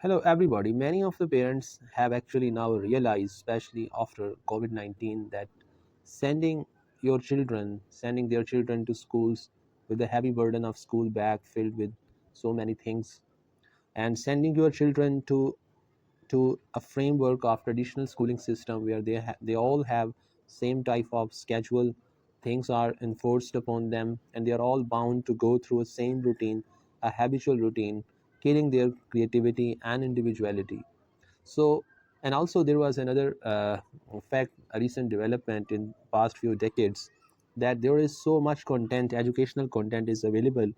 Hello, everybody. Many of the parents have actually now realized, especially after COVID 19, that sending their children to schools with the heavy burden of school bag filled with so many things, and sending your children to a framework of traditional schooling system where they all have same type of schedule. Things are enforced upon them and they are all bound to go through a same routine, a habitual routine, killing their creativity and individuality. So, and also there was another fact, a recent development in past few decades, that there is so much content, educational content is available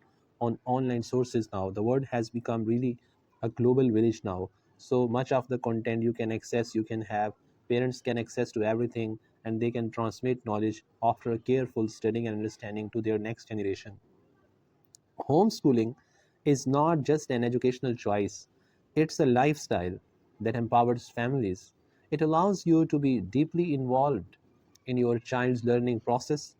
on online sources now. The world has become really a global village now. So much of the content you can access, you can have, parents can access to everything, and they can transmit knowledge after a careful studying and understanding to their next generation. Homeschooling is not just an educational choice, it's a lifestyle that empowers families. It allows you to be deeply involved in your child's learning process,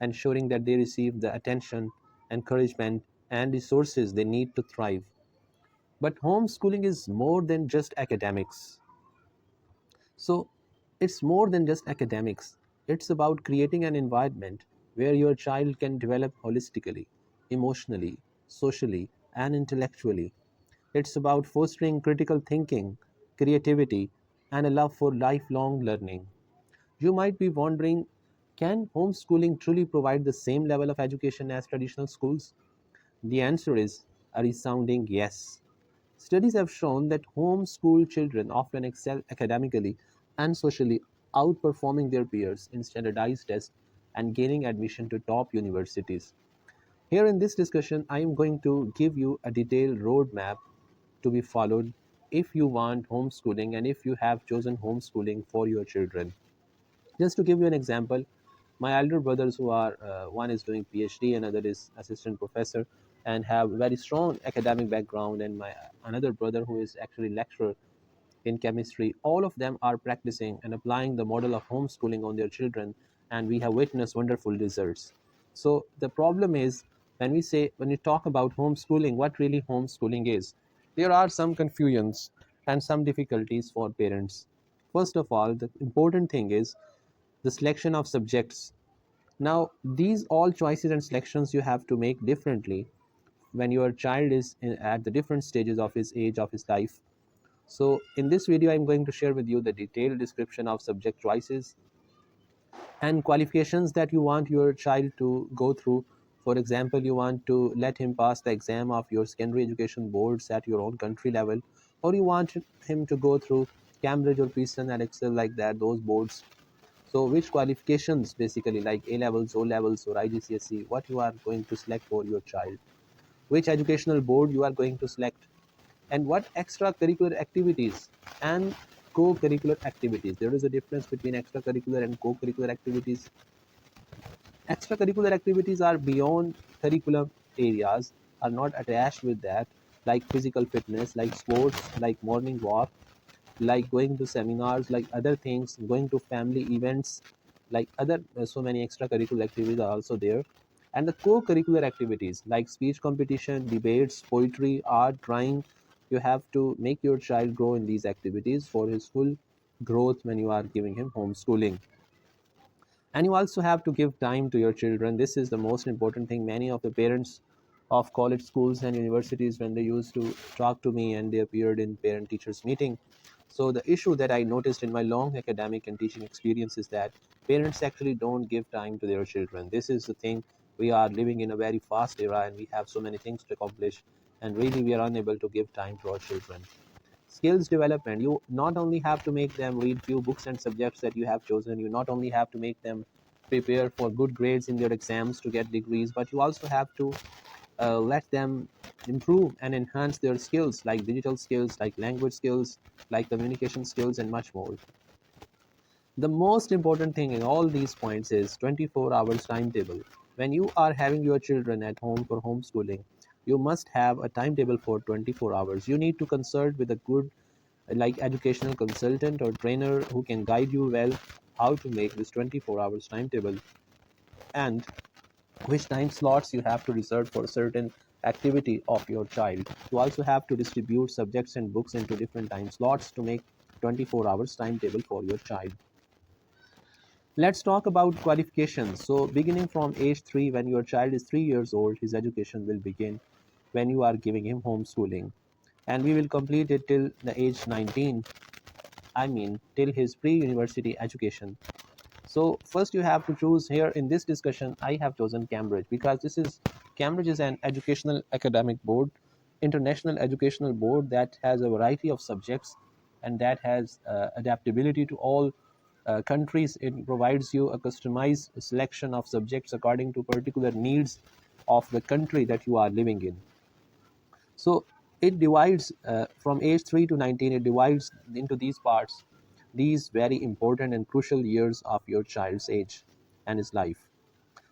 ensuring that they receive the attention, encouragement, and resources they need to thrive. But homeschooling is more than just academics. So it's more than just academics. It's about creating an environment where your child can develop holistically, emotionally, socially, and intellectually. It's about fostering critical thinking, creativity, and a love for lifelong learning. You might be wondering, can homeschooling truly provide the same level of education as traditional schools? The answer is a resounding yes. Studies have shown that homeschool children often excel academically and socially, outperforming their peers in standardized tests and gaining admission to top universities. Here in this discussion, I am going to give you a detailed roadmap to be followed if you want homeschooling and if you have chosen homeschooling for your children. Just to give you an example, my elder brothers who are one is doing PhD, another is assistant professor, and have very strong academic background, and my another brother who is actually lecturer in chemistry. All of them are practicing and applying the model of homeschooling on their children, and we have witnessed wonderful results. So the problem is, when we talk about homeschooling, what really homeschooling is, there are some confusions and some difficulties for parents. First of all, the important thing is the selection of subjects. Now, these all choices and selections you have to make differently when your child is at the different stages of his age of his life. So in this video, I'm going to share with you the detailed description of subject choices and qualifications that you want your child to go through. For example, you want to let him pass the exam of your secondary education boards at your own country level, or you want him to go through Cambridge or Princeton and Excel like that, those boards. So which qualifications, basically like A levels, O levels, or IGCSE, what you are going to select for your child, which educational board you are going to select, and what extracurricular activities and co-curricular activities. There is a difference between extracurricular and co-curricular activities. Extracurricular activities are beyond curriculum areas, are not attached with that, like physical fitness, like sports, like morning walk, like going to seminars, like other things, going to family events, like other so many extracurricular activities are also there. And the co-curricular activities like speech competition, debates, poetry, art, drawing, you have to make your child grow in these activities for his full growth when you are giving him homeschooling. And you also have to give time to your children. This is the most important thing. Many of the parents of college schools and universities, when they used to talk to me and they appeared in parent teachers meeting, so the issue that I noticed in my long academic and teaching experience is that parents actually don't give time to their children. This is the thing. We are living in a very fast era and we have so many things to accomplish, and really we are unable to give time to our children. Skills development, you not only have to make them read few books and subjects that you have chosen, you not only have to make them prepare for good grades in their exams to get degrees, but you also have to let them improve and enhance their skills, like digital skills, like language skills, like communication skills, and much more. The most important thing in all these points is 24 hours timetable. When you are having your children at home for homeschooling, you must have a timetable for 24 hours. You need to consult with a good like educational consultant or trainer who can guide you well how to make this 24 hours timetable, and which time slots you have to reserve for certain activity of your child. You also have to distribute subjects and books into different time slots to make 24 hours timetable for your child. Let's talk about qualifications. So, beginning from age 3, when your child is 3 years old, his education will begin when you are giving him homeschooling. And we will complete it till the age 19, I mean, till his pre university education. So first you have to choose. Here in this discussion, I have chosen Cambridge because Cambridge is an educational academic board, international educational board that has a variety of subjects and that has adaptability to all countries. It provides you a customized selection of subjects according to particular needs of the country that you are living in. So it divides from age 3 to 19, it divides into these parts, these very important and crucial years of your child's age and his life.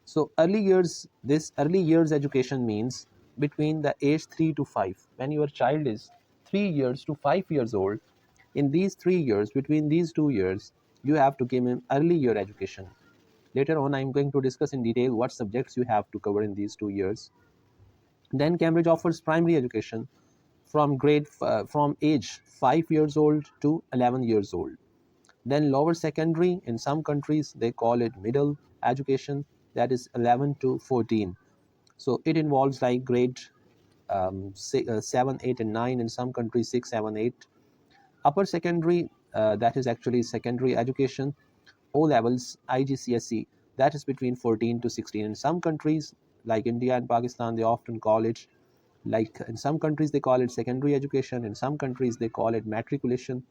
So early years, this early years education means between the age 3 to 5. When your child is 3 years to 5 years old, in these 3 years, between these 2 years, you have to give him early year education. Later on, I'm going to discuss in detail what subjects you have to cover in these 2 years. Then Cambridge offers primary education from age 5 years old to 11 years old. Then lower secondary, in some countries they call it middle education, that is 11 to 14. So it involves like grade 7, 8 and 9, in some countries 6, 7, 8. Upper secondary, that is actually secondary education, O levels, IGCSE, that is between 14 to 16. In some countries like India and Pakistan, they often call it, like in some countries they call it secondary education, in some countries they call it matriculation.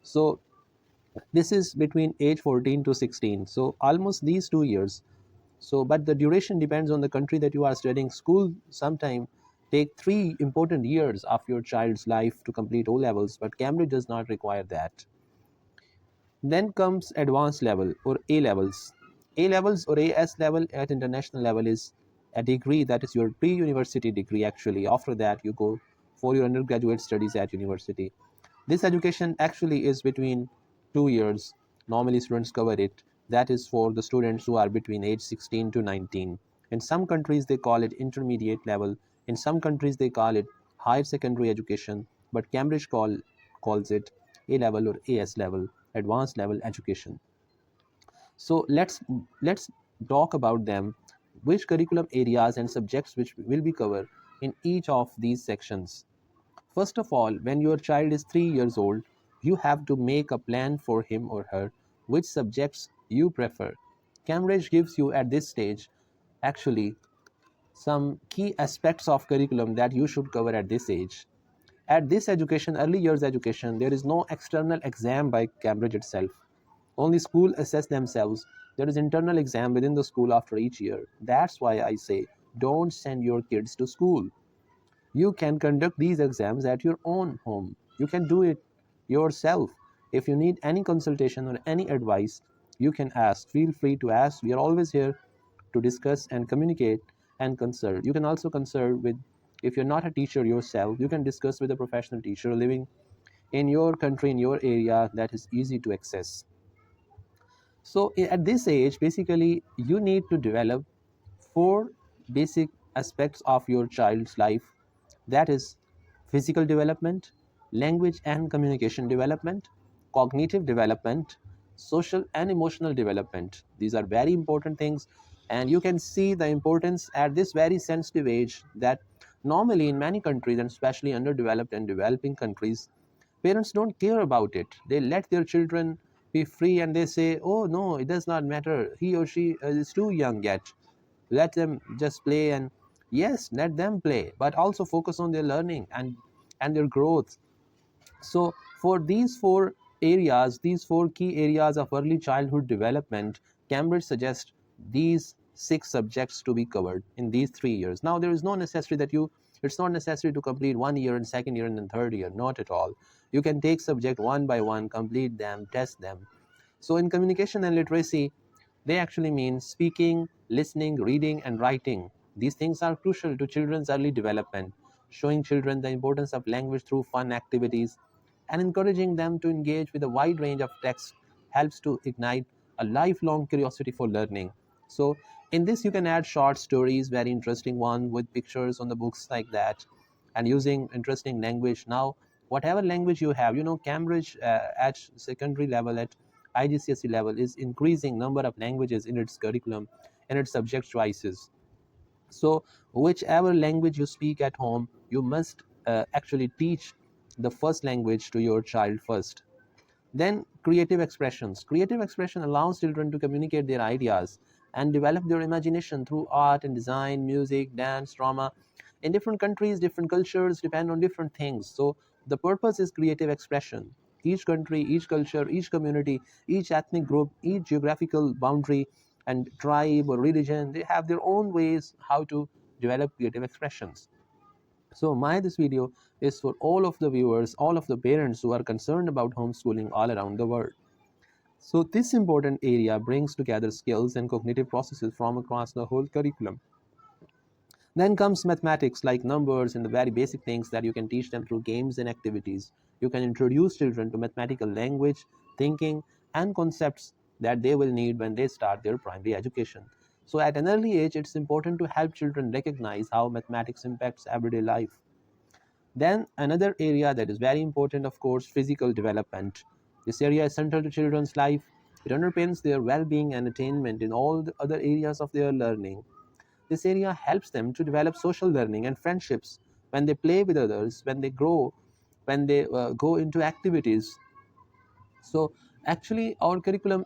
So this is between age 14 to 16, so almost these 2 years. So but the duration depends on the country that you are studying. School sometime take 3 important years of your child's life to complete O levels, but Cambridge does not require that. Then comes advanced level or A levels. A levels or AS level at international level is a degree that is your pre-university degree actually. After that you go for your undergraduate studies at university. This education actually is between 2 years. Normally students cover it. That is for the students who are between age 16 to 19. In some countries they call it intermediate level. In some countries they call it higher secondary education. But Cambridge calls it A level or AS level, advanced level education. So let's talk about them, which curriculum areas and subjects which will be covered in each of these sections. First of all, when your child is 3 years old, you have to make a plan for him or her which subjects you prefer. Cambridge gives you at this stage actually some key aspects of curriculum that you should cover at this age. At this education, early years education, there is no external exam by Cambridge itself. Only school assess themselves. There is internal exam within the school after each year. That's why I say don't send your kids to school. You can conduct these exams at your own home. You can do it yourself. If you need any consultation or any advice, you can ask. Feel free to ask. We are always here to discuss and communicate and consult. You can also consult with, if you're not a teacher yourself, you can discuss with a professional teacher living in your country, in your area, that is easy to access. So at this age, basically, you need to develop 4 basic aspects of your child's life. That is physical development, language and communication development, cognitive development, social and emotional development. These are very important things, and you can see the importance at this very sensitive age that normally in many countries, and especially underdeveloped and developing countries, parents don't care about it. They let their children be free and they say, oh no, it does not matter, he or she is too young yet, let them just play. And yes, let them play, but also focus on their learning and their growth. So for these 4 areas, these 4 key areas of early childhood development, Cambridge suggests these 6 subjects to be covered in these 3 years. Now there is no necessity that you, it's not necessary to complete 1 year and second year and then third year, not at all. You can take subject one by one, complete them, test them. So in communication and literacy, they actually mean speaking, listening, reading, and writing. These things are crucial to children's early development, showing children the importance of language through fun activities and encouraging them to engage with a wide range of texts helps to ignite a lifelong curiosity for learning. So In this, you can add short stories, very interesting one with pictures on the books like that, and using interesting language. Now, whatever language you have, Cambridge at secondary level, at IGCSE level, is increasing number of languages in its curriculum, in its subject choices. So, whichever language you speak at home, you must actually teach the first language to your child first. Then creative expressions. Creative expression allows children to communicate their ideas and develop their imagination through art and design, music, dance, drama. In different countries, different cultures depend on different things. So the purpose is creative expression. Each country, each culture, each community, each ethnic group, each geographical boundary and tribe or religion, they have their own ways how to develop creative expressions. So my this video is for all of the viewers, all of the parents who are concerned about homeschooling all around the world. So this important area brings together skills and cognitive processes from across the whole curriculum. Then comes mathematics, like numbers and the very basic things that you can teach them through games and activities. You can introduce children to mathematical language, thinking, and concepts that they will need when they start their primary education. So at an early age, it's important to help children recognize how mathematics impacts everyday life. Then another area that is very important, of course, physical development. This area is central to children's life. It underpins their well-being and attainment in all the other areas of their learning. This area helps them to develop social learning and friendships when they play with others, when they grow, when they go into activities. So actually, our curriculum,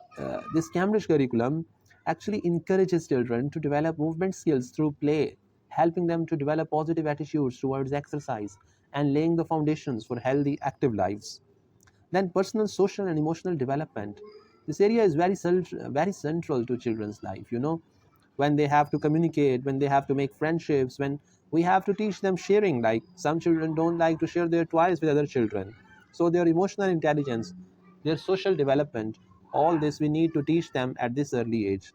this Cambridge curriculum, actually encourages children to develop movement skills through play, helping them to develop positive attitudes towards exercise and laying the foundations for healthy, active lives. Then personal, social, and emotional development. This area is very central to children's life. When they have to communicate, when they have to make friendships, when we have to teach them sharing. Like some children don't like to share their toys with other children. So their emotional intelligence, their social development, all this we need to teach them at this early age.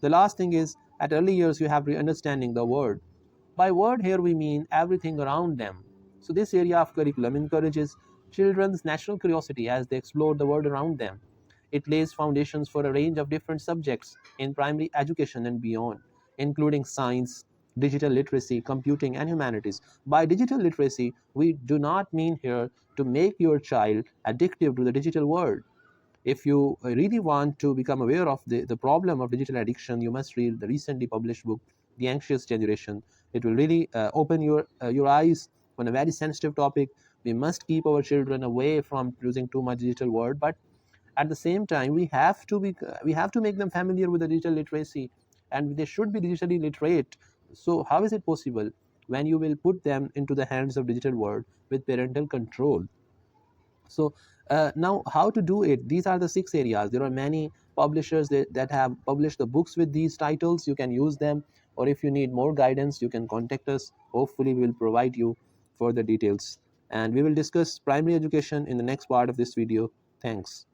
The last thing is at early years you have to understanding the word. By word here we mean everything around them. So this area of curriculum encourages children's natural curiosity as they explore the world around them. It lays foundations for a range of different subjects in primary education and beyond, including science, digital literacy, computing, and humanities. By digital literacy, we do not mean here to make your child addictive to the digital world. If you really want to become aware of the problem of digital addiction, you must read the recently published book, The Anxious Generation. It will really open your eyes on a very sensitive topic. We must keep our children away from using too much digital world, but at the same time we have to make them familiar with the digital literacy, and they should be digitally literate. So how is it possible when you will put them into the hands of digital world with parental control? So now how to do it? These are the 6 areas. There are many publishers that have published the books with these titles. You can use them, or if you need more guidance, you can contact us. Hopefully we will provide you further details, and we will discuss primary education in the next part of this video. Thanks.